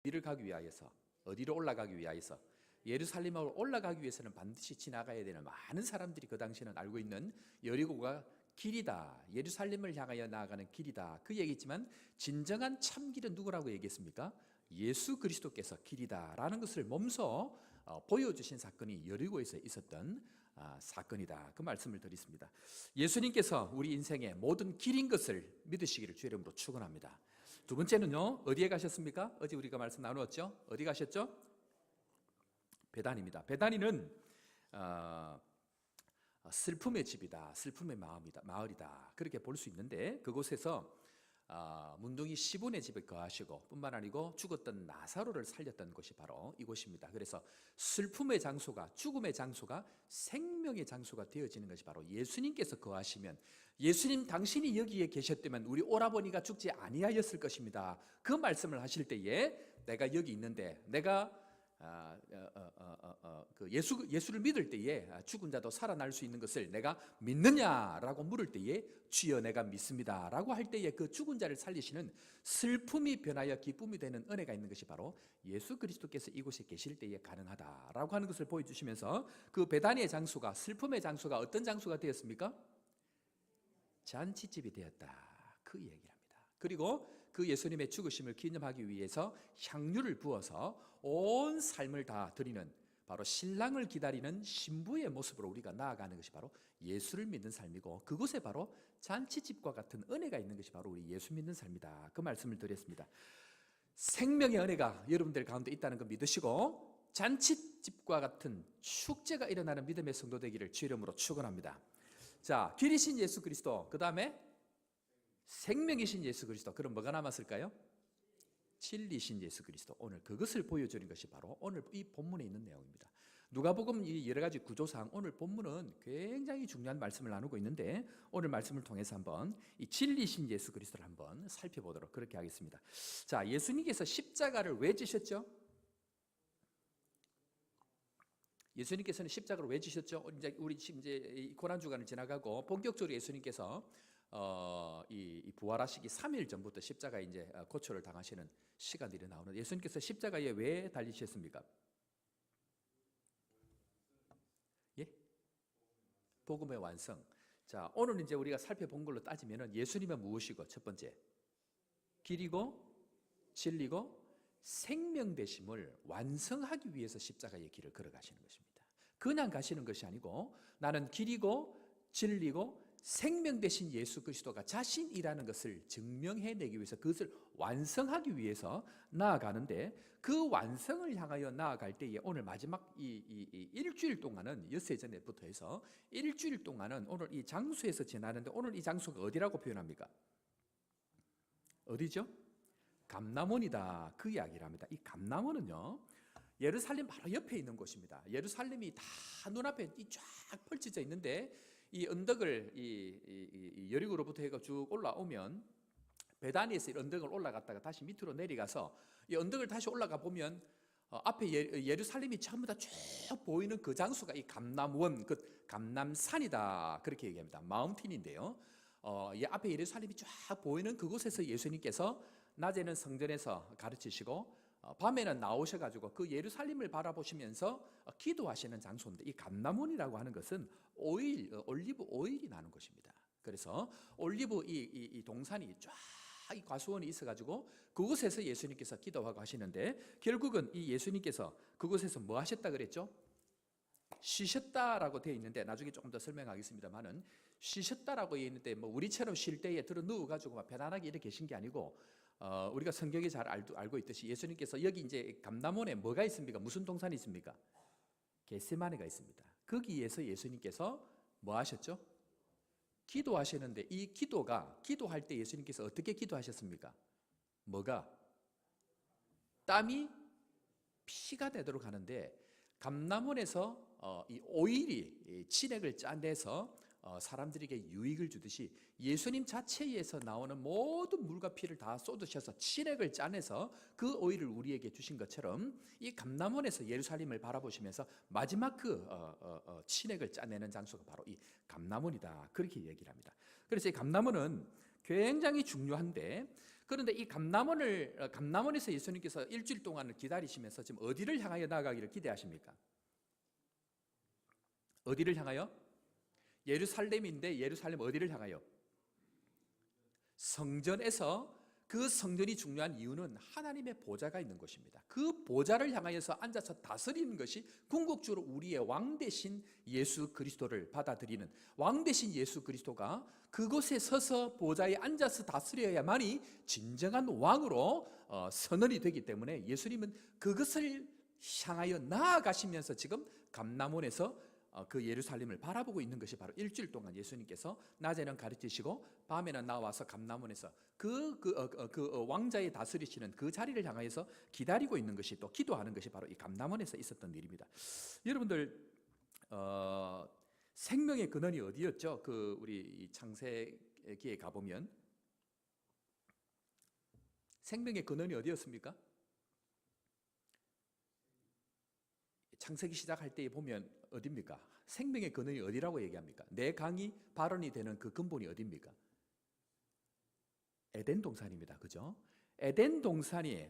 어디를 가기 위하여서, 어디로 올라가기 위하여서, 예루살렘으로 올라가기 위해서는 반드시 지나가야 되는 많은 사람들이 그 당시에는 알고 있는 여리고가 길이다, 예루살렘을 향하여 나아가는 길이다, 그 얘기했지만 진정한 참길은 누구라고 얘기했습니까? 예수 그리스도께서 길이다라는 것을 몸소 보여주신 사건이 여리고에서 있었던 사건이다, 그 말씀을 드렸습니다. 예수님께서 우리 인생의 모든 길인 것을 믿으시기를 주의 이름으로 축원합니다. 두 번째는요, 어디에 가셨습니까? 어제 우리가 말씀 나누었죠? 어디 가셨죠? 베다니입니다. 베다니는 슬픔의 집이다, 슬픔의 마을이다, 그렇게 볼 수 있는데, 그곳에서 문둥이 시몬의 집에 거하시고 뿐만 아니고 죽었던 나사로를 살렸던 곳이 바로 이곳입니다. 그래서 슬픔의 장소가, 죽음의 장소가 생명의 장소가 되어지는 것이 바로 예수님께서 거하시면, 예수님 당신이 여기에 계셨다면 우리 오라버니가 죽지 아니하였을 것입니다, 그 말씀을 하실 때에 내가 여기 있는데, 내가 예수를 믿을 때에 죽은 자도 살아날 수 있는 것을 내가 믿느냐라고 물을 때에 주여 내가 믿습니다 라고 할 때에 그 죽은 자를 살리시는 슬픔이 변하여 기쁨이 되는 은혜가 있는 것이 바로 예수 그리스도께서 이곳에 계실 때에 가능하다라고 하는 것을 보여주시면서, 그 베다니의 장소가, 슬픔의 장소가 어떤 장소가 되었습니까? 잔치집이 되었다, 그 얘기랍니다. 그리고 그 예수님의 죽으심을 기념하기 위해서 향유를 부어서 온 삶을 다 드리는, 바로 신랑을 기다리는 신부의 모습으로 우리가 나아가는 것이 바로 예수를 믿는 삶이고, 그곳에 바로 잔치집과 같은 은혜가 있는 것이 바로 우리 예수 믿는 삶이다, 그 말씀을 드렸습니다. 생명의 은혜가 여러분들 가운데 있다는 거 믿으시고, 잔치집과 같은 축제가 일어나는 믿음의 성도 되기를 주의 이름으로 축원합니다. 자, 길이신 예수 그리스도, 그 다음에 생명이신 예수 그리스도, 그럼 뭐가 남았을까요? 진리신 예수 그리스도. 오늘 그것을 보여주는 것이 바로 오늘 이 본문에 있는 내용입니다. 누가복음 이 여러 가지 구조상 오늘 본문은 굉장히 중요한 말씀을 나누고 있는데, 오늘 말씀을 통해서 한번 이 진리신 예수 그리스도를 한번 살펴보도록 그렇게 하겠습니다. 자, 예수님께서 십자가를 왜 지셨죠? 예수님께서는 십자가를 왜 지셨죠? 우리 지금 이제 고난 주간을 지나가고 본격적으로 예수님께서 이 부활하시기 3일 전부터 십자가에 이제 고초를 당하시는 시간들이 나오는데, 예수님께서 십자가에 왜 달리셨습니까? 예? 복음의 완성. 자, 오늘 이제 우리가 살펴본 걸로 따지면은 예수님은 무엇이고? 첫 번째, 길이고 진리고 생명 되심을 완성하기 위해서 십자가의 길을 걸어가시는 것입니다. 그냥 가시는 것이 아니고, 나는 길이고 진리고 생명 되신 예수 그리스도가 자신이라는 것을 증명해내기 위해서, 그것을 완성하기 위해서 나아가는데, 그 완성을 향하여 나아갈 때에 오늘 마지막 이 일주일 동안은, 엿새 전에부터 해서 일주일 동안은 오늘 이 장소에서 지나는데, 오늘 이 장소가 어디라고 표현합니까? 어디죠? 감람원이다, 그 이야기를 합니다. 이 감람원은요, 예루살렘 바로 옆에 있는 곳입니다. 예루살렘이 다 눈앞에 쫙 펼쳐져 있는데, 이 언덕을 이 여리고로부터 해가 쭉 올라오면, 베다니에서 이 언덕을 올라갔다가 다시 밑으로 내려가서 이 언덕을 다시 올라가 보면 앞에 예루살렘이 전부 다 쭉 보이는 그 장소가 이 감람원, 그 감람산이다, 그렇게 얘기합니다. 마운틴인데요, 앞에 예루살렘이 쫙 보이는 그곳에서 예수님께서 낮에는 성전에서 가르치시고 밤에는 나오셔가지고 그 예루살렘을 바라보시면서 기도하시는 장소인데, 이 감람원이라고 하는 것은 올리브 오일이 나는 곳입니다. 그래서 올리브 이 동산이 쫙 이 과수원이 있어가지고 그곳에서 예수님께서 기도하고 하시는데, 결국은 이 예수님께서 그곳에서 뭐 하셨다 그랬죠? 쉬셨다라고 되어 있는데, 나중에 조금 더 설명하겠습니다만은, 쉬셨다라고 되어 있는데 뭐 우리처럼 쉴 때에 들어 누워가지고 막 편안하게 이렇게 계신 게 아니고, 우리가 성경에 잘 알고 있듯이 예수님께서 여기 이제 감람원에 뭐가 있습니까? 무슨 동산이 있습니까? 겟세마네가 있습니다. 거기에서 예수님께서 뭐 하셨죠? 기도하시는데, 이 기도할 때 예수님께서 어떻게 기도하셨습니까? 뭐가? 땀이 피가 되도록 하는데, 감람원에서 이 오일이 진액을 짜내서 사람들에게 유익을 주듯이, 예수님 자체에서 나오는 모든 물과 피를 다 쏟으셔서 진액을 짜내서 그 오일을 우리에게 주신 것처럼, 이 감람원에서 예루살렘을 바라보시면서 마지막 그 진액을 짜내는 장소가 바로 이 감람원이다, 그렇게 얘기를 합니다. 그래서 이 감람원은 굉장히 중요한데, 그런데 이 감남원에서 예수님께서 일주일 동안을 기다리시면서 지금 어디를 향하여 나아가기를 기대하십니까? 어디를 향하여? 예루살렘인데 예루살렘 어디를 향하여? 성전에서. 그 성전이 중요한 이유는 하나님의 보좌가 있는 것입니다. 그 보좌를 향하여서 앉아서 다스리는 것이 궁극적으로 우리의 왕 대신 예수 그리스도를 받아들이는, 왕 대신 예수 그리스도가 그곳에 서서 보좌에 앉아서 다스려야만이 진정한 왕으로 선언이 되기 때문에 예수님은 그것을 향하여 나아가시면서 지금 감람원에서 그 예루살렘을 바라보고 있는 것이 바로 일주일 동안 예수님께서 낮에는 가르치시고 밤에는 나와서 감람원에서 그 왕자의 다스리시는 그 자리를 향하여서 기다리고 있는 것이, 또 기도하는 것이 바로 이 감람원에서 있었던 일입니다. 여러분들 생명의 근원이 어디였죠? 그 우리 창세기에 가보면 생명의 근원이 어디였습니까? 창세기 시작할 때 보면 어디입니까? 생명의 근원이 어디라고 얘기합니까? 내 강이 발원이 되는 그 근본이 어디입니까? 에덴 동산입니다. 그죠? 에덴 동산이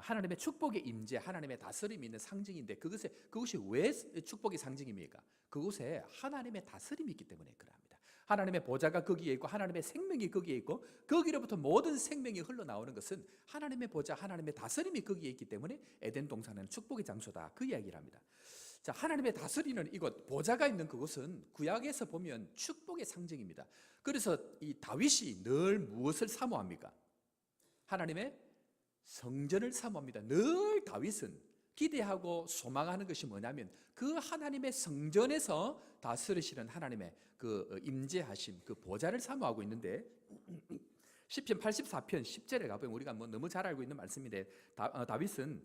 하나님의 축복의 임재, 하나님의 다스림이 있는 상징인데 그것이 왜 축복의 상징입니까? 그곳에 하나님의 다스림이 있기 때문에 그럽니다. 하나님의 보좌가 거기에 있고 하나님의 생명이 거기에 있고 거기로부터 모든 생명이 흘러나오는 것은 하나님의 보좌, 하나님의 다스림이 거기에 있기 때문에 에덴 동산은 축복의 장소다, 그 이야기를 합니다. 자, 하나님의 다스리는 이곳, 보좌가 있는 그곳은 구약에서 보면 축복의 상징입니다. 그래서 이 다윗이 늘 무엇을 사모합니까? 하나님의 성전을 사모합니다. 늘 다윗은 기대하고 소망하는 것이 뭐냐면 그 하나님의 성전에서 다스리시는 하나님의 그 임재하심, 그 보좌를 사모하고 있는데 시편 84편 10절에 가보면 우리가 뭐 너무 잘 알고 있는 말씀인데 다윗은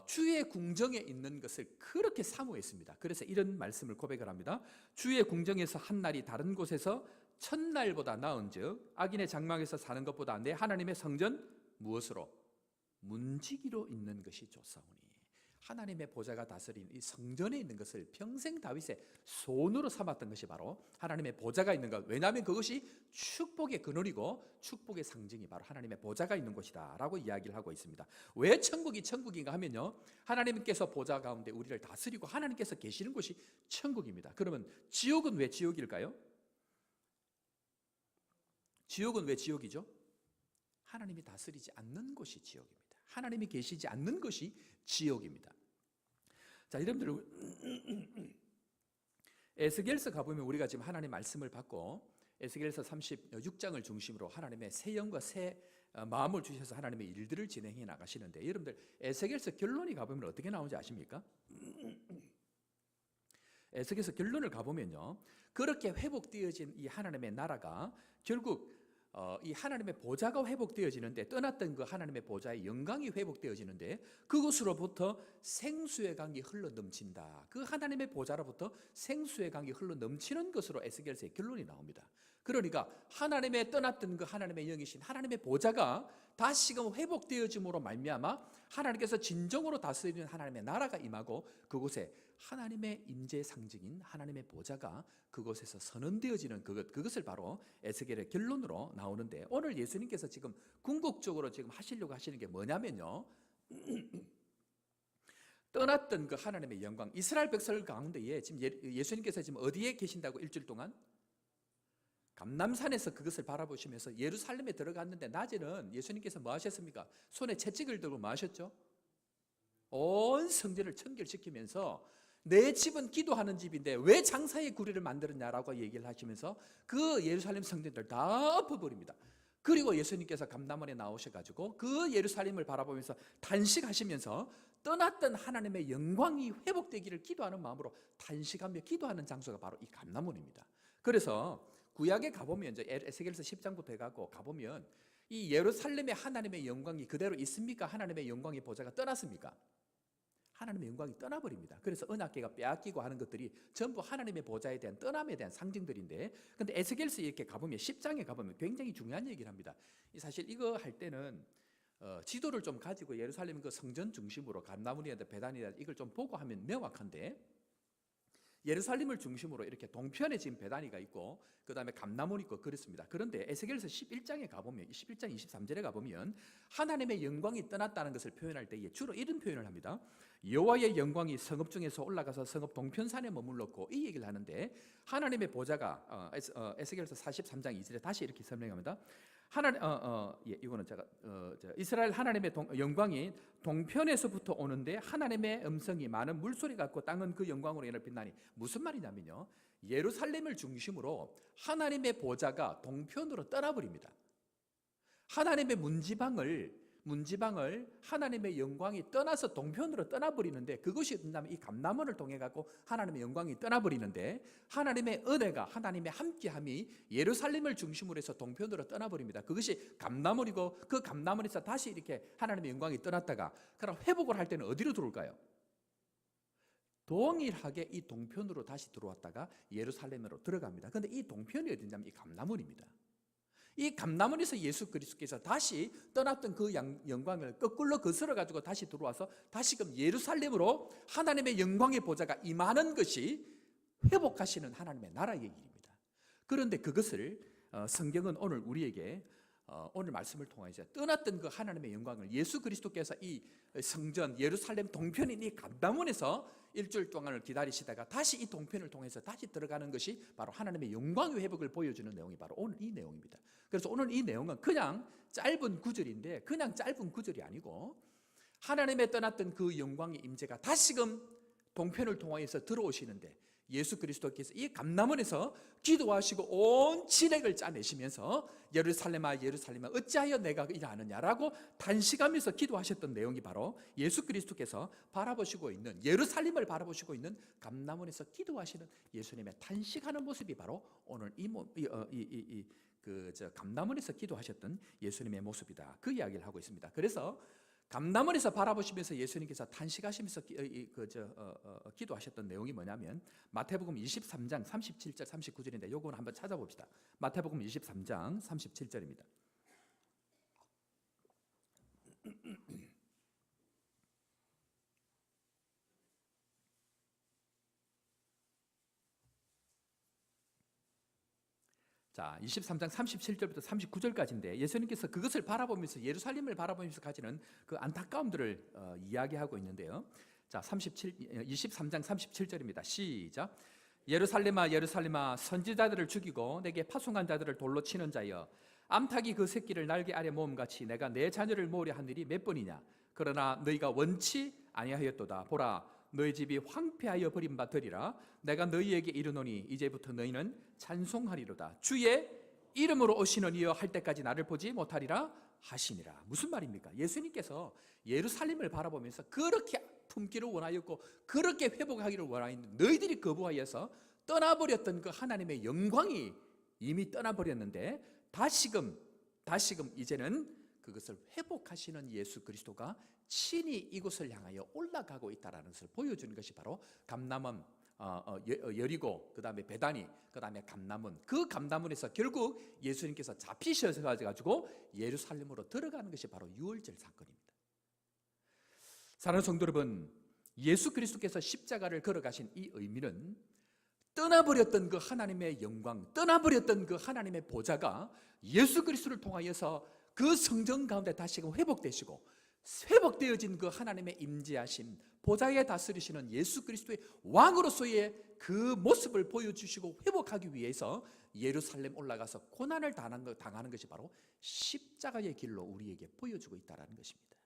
주의 궁정에 있는 것을 그렇게 사모했습니다. 그래서 이런 말씀을 고백을 합니다. 주의 궁정에서 한 날이 다른 곳에서 천날보다 나은즉 악인의 장막에서 사는 것보다 내 하나님의 성전 무엇으로? 문지기로 있는 것이 좋사오니. 하나님의 보좌가 다스린 이 성전에 있는 것을 평생 다윗의 손으로 삼았던 것이 바로 하나님의 보좌가 있는 것. 왜냐하면 그것이 축복의 근원이고 축복의 상징이 바로 하나님의 보좌가 있는 곳이다 라고 이야기를 하고 있습니다. 왜 천국이 천국인가 하면요, 하나님께서 보좌 가운데 우리를 다스리고 하나님께서 계시는 곳이 천국입니다. 그러면 지옥은 왜 지옥일까요? 지옥은 왜 지옥이죠? 하나님이 다스리지 않는 곳이 지옥입니다. 하나님이 계시지 않는 것이 지옥입니다. 자, 여러분들 에스겔서 가보면 우리가 지금 하나님 말씀을 받고 에스겔서 36장을 중심으로 하나님의 새 영과 새 마음을 주셔서 하나님의 일들을 진행해 나가시는데, 여러분들 에스겔서 결론이 가보면 어떻게 나오는지 아십니까? 에스겔서 결론을 가보면요, 그렇게 회복되어진 이 하나님의 나라가 결국 이 하나님의 보좌가 회복되어지는데, 떠났던 그 하나님의 보좌의 영광이 회복되어지는데 그곳으로부터 생수의 강이 흘러넘친다. 그 하나님의 보좌로부터 생수의 강이 흘러넘치는 것으로 에스겔서의 결론이 나옵니다. 그러니까 하나님의 떠났던 그 하나님의 영이신 하나님의 보좌가 다시금 회복되어짐으로 말미암아 하나님께서 진정으로 다스리는 하나님의 나라가 임하고 그곳에 하나님의 임재 상징인 하나님의 보좌가 그곳에서 선언되어지는 그것을 바로 에스겔의 결론으로 나오는데, 오늘 예수님께서 지금 궁극적으로 지금 하시려고 하시는 게 뭐냐면요, 떠났던 그 하나님의 영광, 이스라엘 백성 가운데에 지금 예수님께서 지금 어디에 계신다고? 일주일 동안 감람산에서 그것을 바라보시면서 예루살렘에 들어갔는데, 낮에는 예수님께서 뭐 하셨습니까? 손에 채찍을 들고 뭐 하셨죠? 온 성전을 청결시키면서 내 집은 기도하는 집인데 왜 장사의 구리를 만들었냐라고 얘기를 하시면서 그 예루살렘 성전들 다 엎어버립니다. 그리고 예수님께서 감람원에 나오셔가지고 그 예루살렘을 바라보면서 단식하시면서 떠났던 하나님의 영광이 회복되기를 기도하는 마음으로 단식하며 기도하는 장소가 바로 이 감람원입니다. 그래서 구약에 가보면 이제 에스겔서 10장부터 해가고 가보면 이 예루살렘의 하나님의 영광이 그대로 있습니까? 하나님의 영광의 보좌가 떠났습니까? 하나님의 영광이 떠나버립니다. 그래서 언약궤가 빼앗기고 하는 것들이 전부 하나님의 보좌에 대한 떠남에 대한 상징들인데, 근데 에스겔서 이렇게 가보면 10장에 가보면 굉장히 중요한 얘기를 합니다. 사실 이거 할 때는 지도를 좀 가지고 예루살렘 그 성전 중심으로 감람원이나 베단이나 이걸 좀 보고 하면 명확한데, 예루살렘을 중심으로 이렇게 동편에 지금 베다니가 있고 그 다음에 감나몬이 있고 그렇습니다. 그런데 에스겔서 11장에 가보면 11장 23절에 가보면 하나님의 영광이 떠났다는 것을 표현할 때에 주로 이런 표현을 합니다. 여호와의 영광이 성읍 중에서 올라가서 성읍 동편산에 머물렀고 이 얘기를 하는데 하나님의 보좌가 에스겔서 43장 2절에 다시 이렇게 설명합니다. 이거는 제가 이스라엘 하나님의 영광이 동편에서부터 오는데 하나님의 음성이 많은 물소리 같고 땅은 그 영광으로 인해 빛나니 무슨 말이냐면요, 예루살렘을 중심으로 하나님의 보좌가 동편으로 떠나버립니다. 하나님의 문지방을 하나님의 영광이 떠나서 동편으로 떠나버리는데 그것이 된다면 이 감람원을 통해 갖고 하나님의 영광이 떠나버리는데 하나님의 은혜가 하나님의 함께함이 예루살렘을 중심으로 해서 동편으로 떠나버립니다. 그것이 감람원이고 그 감람원에서 다시 이렇게 하나님의 영광이 떠났다가 그럼 회복을 할 때는 어디로 들어올까요? 동일하게 이 동편으로 다시 들어왔다가 예루살렘으로 들어갑니다. 그런데 이 동편이 어디냐면 이 감람원입니다. 이 감람원에서 예수 그리스도께서 다시 떠났던 그 영광을 거꾸로 거슬러 가지고 다시 들어와서 다시금 예루살렘으로 하나님의 영광의 보좌가 임하는 것이 회복하시는 하나님의 나라의 일입니다. 그런데 그것을 성경은 오늘 우리에게 오늘 말씀을 통해서 떠났던 그 하나님의 영광을 예수 그리스도께서 이 성전 예루살렘 동편인 이 감람원에서 일주일 동안을 기다리시다가 다시 이 동편을 통해서 다시 들어가는 것이 바로 하나님의 영광의 회복을 보여주는 내용이 바로 오늘 이 내용입니다. 그래서 오늘 이 내용은 그냥 짧은 구절인데 그냥 짧은 구절이 아니고 하나님의 떠났던 그 영광의 임재가 다시금 동편을 통하여서 들어오시는데 예수 그리스도께서 이 감람원에서 기도하시고 온 진액을 짜내시면서 예루살렘아 예루살렘아 어찌하여 내가 이러하느냐라고 단식하면서 기도하셨던 내용이 바로 예수 그리스도께서 바라보시고 있는 예루살렘을 바라보시고 있는 감람원에서 기도하시는 예수님의 단식하는 모습이 바로 오늘 감람원에서 기도하셨던 예수님의 모습이다. 그 이야기를 하고 있습니다. 그래서 감람원에서 바라보시면서 예수님께서 탄식하시면서 기도하셨던 내용이 뭐냐면 마태복음 23장 37절 39절인데 요거는 한번 찾아봅시다. 마태복음 23장 37절입니다. 자, 23장 37절부터 39절까지인데 예수님께서 그것을 바라보면서 예루살렘을 바라보면서 가지는 그 안타까움들을 이야기하고 있는데요. 자, 23장 37절입니다. 시작. 예루살렘아 예루살렘아 선지자들을 죽이고 내게 파송한 자들을 돌로 치는 자여 암탉이 그 새끼를 날개 아래 모음같이 내가 내 자녀를 모으려 한 일이 몇 번이냐. 그러나 너희가 원치 아니하였도다. 보라 너희 집이 황폐하여 버림받으리라. 내가 너희에게 이르노니 이제부터 너희는 찬송하리로다. 주의 이름으로 오시는 이여 할 때까지 나를 보지 못하리라 하시니라. 무슨 말입니까? 예수님께서 예루살렘을 바라보면서 그렇게 품기를 원하였고 그렇게 회복하기를 원하였는데 너희들이 거부하여서 떠나버렸던 그 하나님의 영광이 이미 떠나버렸는데 다시금 이제는 그것을 회복하시는 예수 그리스도가 친히 이곳을 향하여 올라가고 있다는 것을 보여주는 것이 바로 감람원, 여리고, 그 다음에 베다니, 그 다음에 감람원. 그 감람원에서 결국 예수님께서 잡히셔서 가지고 예루살렘으로 들어가는 것이 바로 유월절 사건입니다. 사랑하는 성도 여러분, 예수 그리스도께서 십자가를 걸어가신 이 의미는 떠나버렸던 그 하나님의 영광, 떠나버렸던 그 하나님의 보좌가 예수 그리스도를 통하여서 그 성전 가운데 다시금 회복되시고 회복되어진 그 하나님의 임재하심, 보좌에 다스리시는 예수 그리스도의 왕으로서의 그 모습을 보여주시고 회복하기 위해서 예루살렘 올라가서 고난을 당하는 것이 바로 십자가의 길로 우리에게 보여주고 있다는 것입니다.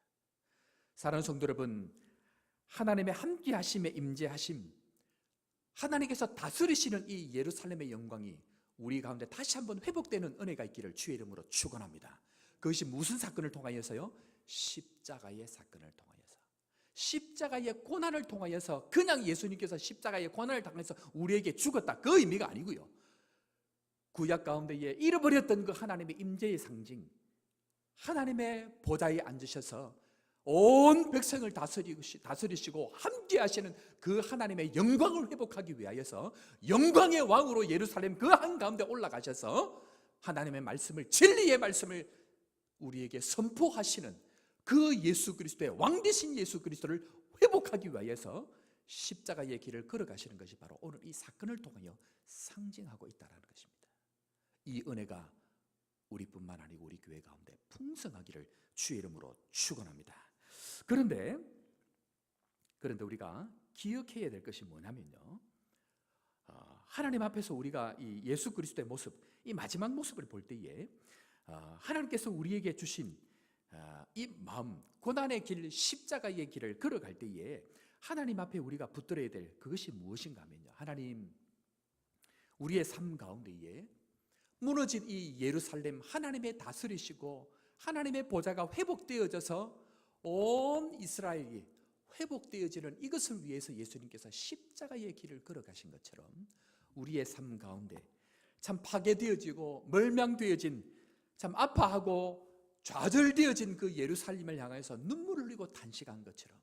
사랑하는 성도 여러분, 하나님의 함께하심의 임재하심, 하나님께서 다스리시는 이 예루살렘의 영광이 우리 가운데 다시 한번 회복되는 은혜가 있기를 주의 이름으로 축원합니다. 그것이 무슨 사건을 통하여서요? 십자가의 사건을 통하여서, 십자가의 고난을 통하여서, 그냥 예수님께서 십자가의 고난을 당해서 우리에게 죽었다 그 의미가 아니고요, 구약 가운데에 잃어버렸던 그 하나님의 임재의 상징, 하나님의 보좌에 앉으셔서 온 백성을 다스리시고 함께 하시는 그 하나님의 영광을 회복하기 위하여서 영광의 왕으로 예루살렘 그 한가운데 올라가셔서 하나님의 말씀을, 진리의 말씀을 우리에게 선포하시는 그 예수 그리스도의 왕 되신 예수 그리스도를 회복하기 위하여서 십자가의 길을 걸어가시는 것이 바로 오늘 이 사건을 통하여 상징하고 있다는 것입니다. 이 은혜가 우리뿐만 아니고 우리 교회 가운데 풍성하기를 주의 이름으로 축원합니다. 그런데 우리가 기억해야 될 것이 뭐냐면요, 하나님 앞에서 우리가 이 예수 그리스도의 모습, 이 마지막 모습을 볼 때에 하나님께서 우리에게 주신 이 마음, 고난의 길, 십자가의 길을 걸어갈 때에 하나님 앞에 우리가 붙들어야 될 그것이 무엇인가 하면요, 하나님, 우리의 삶 가운데에 무너진 이 예루살렘 하나님의 다스리시고 하나님의 보좌가 회복되어져서 온 이스라엘이 회복되어지는 이것을 위해서 예수님께서 십자가의 길을 걸어가신 것처럼 우리의 삶 가운데 참 파괴되어지고 멸망되어진, 참 아파하고 좌절되어진 그 예루살렘을 향해서 눈물을 흘리고 탄식한 것처럼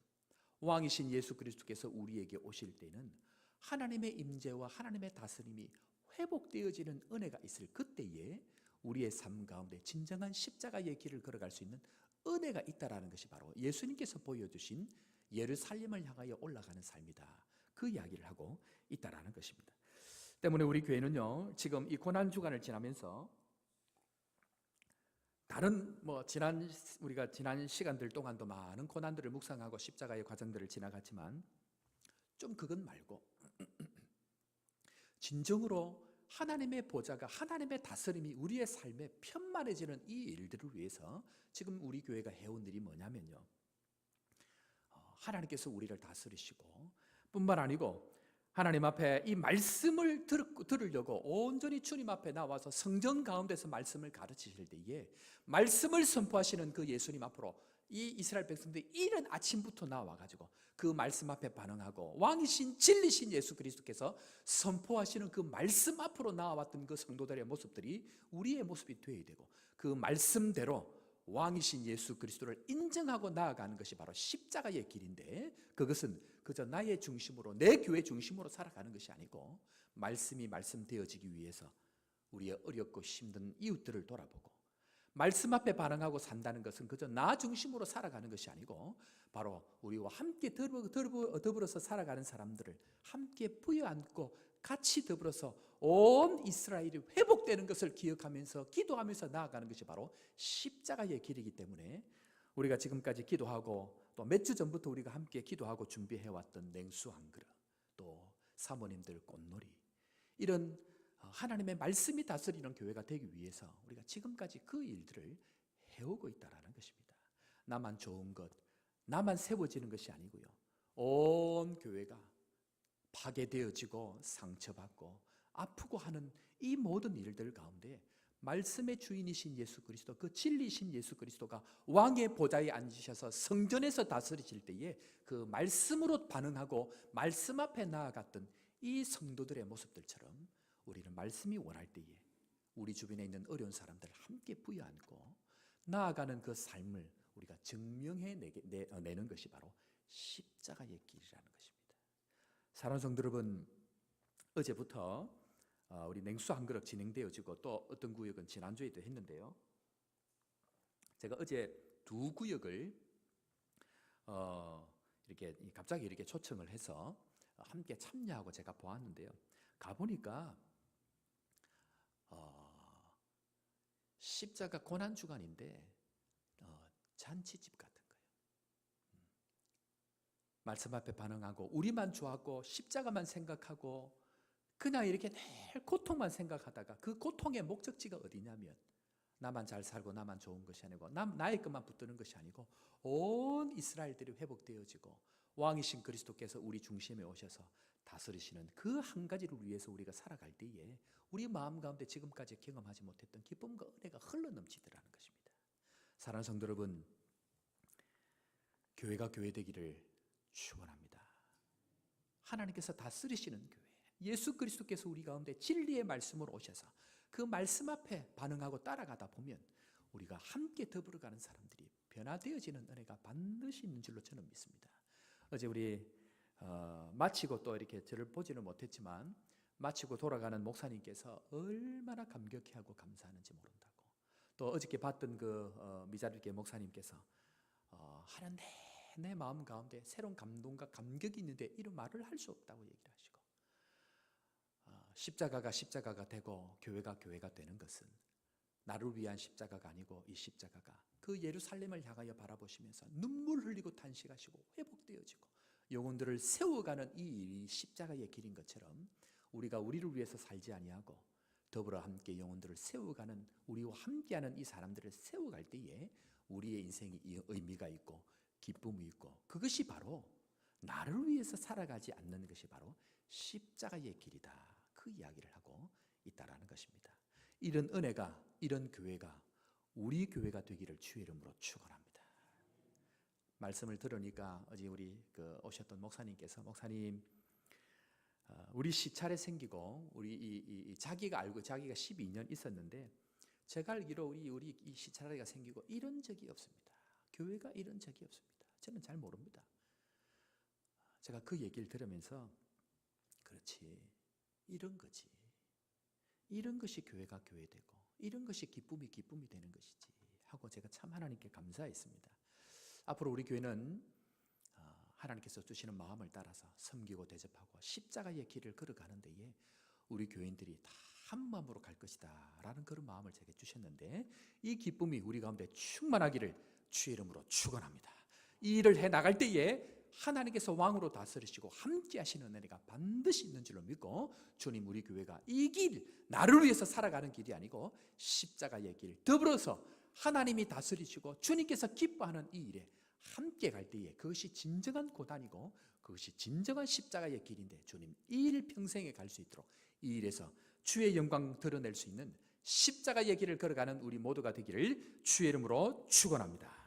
왕이신 예수 그리스도께서 우리에게 오실 때는 하나님의 임재와 하나님의 다스림이 회복되어지는 은혜가 있을 그때에 우리의 삶 가운데 진정한 십자가의 길을 걸어갈 수 있는 은혜가 있다라는 것이 바로 예수님께서 보여주신 예루살렘을 향하여 올라가는 삶이다, 그 이야기를 하고 있다라는 것입니다. 때문에 우리 교회는요, 지금 이 고난 주간을 지나면서 다른 우리가 지난 시간들 동안도 많은 고난들을 묵상하고 십자가의 과정들을 지나갔지만 좀 그건 말고 진정으로 하나님의 보좌가, 하나님의 다스림이 우리의 삶에 편만해지는 이 일들을 위해서 지금 우리 교회가 해온 일이 뭐냐면요, 하나님께서 우리를 다스리시고 뿐만 아니고 하나님 앞에 이 말씀을 들으려고 온전히 주님 앞에 나와서 성전 가운데서 말씀을 가르치실 때에 말씀을 선포하시는 그 예수님 앞으로 이 이스라엘 백성들이 이른 아침부터 나와가지고 그 말씀 앞에 반응하고 왕이신 진리신 예수 그리스도께서 선포하시는 그 말씀 앞으로 나와왔던 그 성도들의 모습들이 우리의 모습이 되어야 되고, 그 말씀대로 왕이신 예수 그리스도를 인정하고 나아가는 것이 바로 십자가의 길인데, 그것은 그저 나의 중심으로, 내 교회 중심으로 살아가는 것이 아니고 말씀이 말씀되어지기 위해서 우리의 어렵고 힘든 이웃들을 돌아보고, 말씀 앞에 반응하고 산다는 것은 그저 나 중심으로 살아가는 것이 아니고 바로 우리와 함께 더불어서 살아가는 사람들을 함께 부여안고 같이 더불어서 온 이스라엘이 회복되는 것을 기억하면서 기도하면서 나아가는 것이 바로 십자가의 길이기 때문에 우리가 지금까지 기도하고 또 몇 주 전부터 우리가 함께 기도하고 준비해왔던 냉수 한 그릇, 또 사모님들 꽃놀이, 이런 하나님의 말씀이 다스리는 교회가 되기 위해서 우리가 지금까지 그 일들을 해오고 있다는 것입니다. 나만 좋은 것, 나만 세워지는 것이 아니고요, 온 교회가 파괴되어지고 상처받고 아프고 하는 이 모든 일들 가운데 말씀의 주인이신 예수 그리스도, 그 진리이신 예수 그리스도가 왕의 보좌에 앉으셔서 성전에서 다스리실 때에 그 말씀으로 반응하고 말씀 앞에 나아갔던 이 성도들의 모습들처럼 우리는 말씀이 원할 때에 우리 주변에 있는 어려운 사람들을 함께 부여안고 나아가는 그 삶을 우리가 증명해내는 것이 바로 십자가의 길이라는 것입니다. 사랑하는 성도 여러분, 어제부터 우리 냉수 한 그릇 진행되어지고 또 어떤 구역은 지난주에도 했는데요, 제가 어제 두 구역을 이렇게 갑자기 이렇게 초청을 해서 함께 참여하고 제가 보았는데요, 가보니까 십자가 고난 주간인데 잔치집 같은 거예요. 말씀 앞에 반응하고 우리만 좋아하고 십자가만 생각하고 그냥 이렇게 늘 고통만 생각하다가 그 고통의 목적지가 어디냐면 나만 잘 살고 나만 좋은 것이 아니고 나의 것만 붙드는 것이 아니고 온 이스라엘들이 회복되어지고 왕이신 그리스도께서 우리 중심에 오셔서 다스리시는 그 한 가지를 위해서 우리가 살아갈 때에 우리 마음 가운데 지금까지 경험하지 못했던 기쁨과 은혜가 흘러넘치더라는 것입니다. 사랑하는 성도 여러분, 교회가 교회되기를 축원합니다. 하나님께서 다스리시는 교회, 예수 그리스도께서 우리 가운데 진리의 말씀으로 오셔서 그 말씀 앞에 반응하고 따라가다 보면 우리가 함께 더불어가는 사람들이 변화되어지는 은혜가 반드시 있는 줄로 저는 믿습니다. 어제 우리 마치고 또 이렇게 저를 보지는 못했지만 마치고 돌아가는 목사님께서 얼마나 감격해하고 감사하는지 모른다고, 또 어저께 봤던 그 미자리교 목사님께서 하는 내 마음 가운데 새로운 감동과 감격이 있는데 이런 말을 할 수 없다고 얘기를 하시고, 십자가가 되고 교회가 되는 것은 나를 위한 십자가가 아니고 이 십자가가 그 예루살렘을 향하여 바라보시면서 눈물 흘리고 탄식하시고 회복되어지고 영혼들을 세워가는 이 일이 십자가의 길인 것처럼, 우리가 우리를 위해서 살지 아니하고 더불어 함께 영혼들을 세워가는, 우리와 함께하는 이 사람들을 세워갈 때에 우리의 인생이 의미가 있고 기쁨이 있고, 그것이 바로 나를 위해서 살아가지 않는 것이 바로 십자가의 길이다, 그 이야기를 하고 있다라는 것입니다. 이런 은혜가, 이런 교회가 우리 교회가 되기를 주의 이름으로 축원합니다. 말씀을 들으니까 어제 우리 오셨던 목사님께서, 목사님 우리 시찰에 생기고 우리 자기가 알고 자기가 12년 있었는데 제가 알기로 우리 이 시찰회가 생기고 이런 적이 없습니다. 교회가 이런 적이 없습니다. 저는 잘 모릅니다. 제가 그 얘기를 들으면서 그렇지, 이런 거지, 이런 것이 교회가 교회되고 이런 것이 기쁨이 되는 것이지 하고 제가 참 하나님께 감사했습니다. 앞으로 우리 교회는 하나님께서 주시는 마음을 따라서 섬기고 대접하고 십자가의 길을 걸어가는 데에 우리 교인들이 다 한마음으로 갈 것이다 라는 그런 마음을 제게 주셨는데, 이 기쁨이 우리 가운데 충만하기를 주의 이름으로 축원합니다. 이 일을 해나갈 때에 하나님께서 왕으로 다스리시고 함께 하시는 은혜가 반드시 있는 줄로 믿고, 주님 우리 교회가 이 길, 나를 위해서 살아가는 길이 아니고 십자가의 길, 더불어서 하나님이 다스리시고 주님께서 기뻐하는 이 일에 함께 갈 때에 그것이 진정한 고단이고 그것이 진정한 십자가의 길인데, 주님 이 일 평생에 갈 수 있도록 이 일에서 주의 영광 드러낼 수 있는 십자가의 길을 걸어가는 우리 모두가 되기를 주의 이름으로 축원합니다.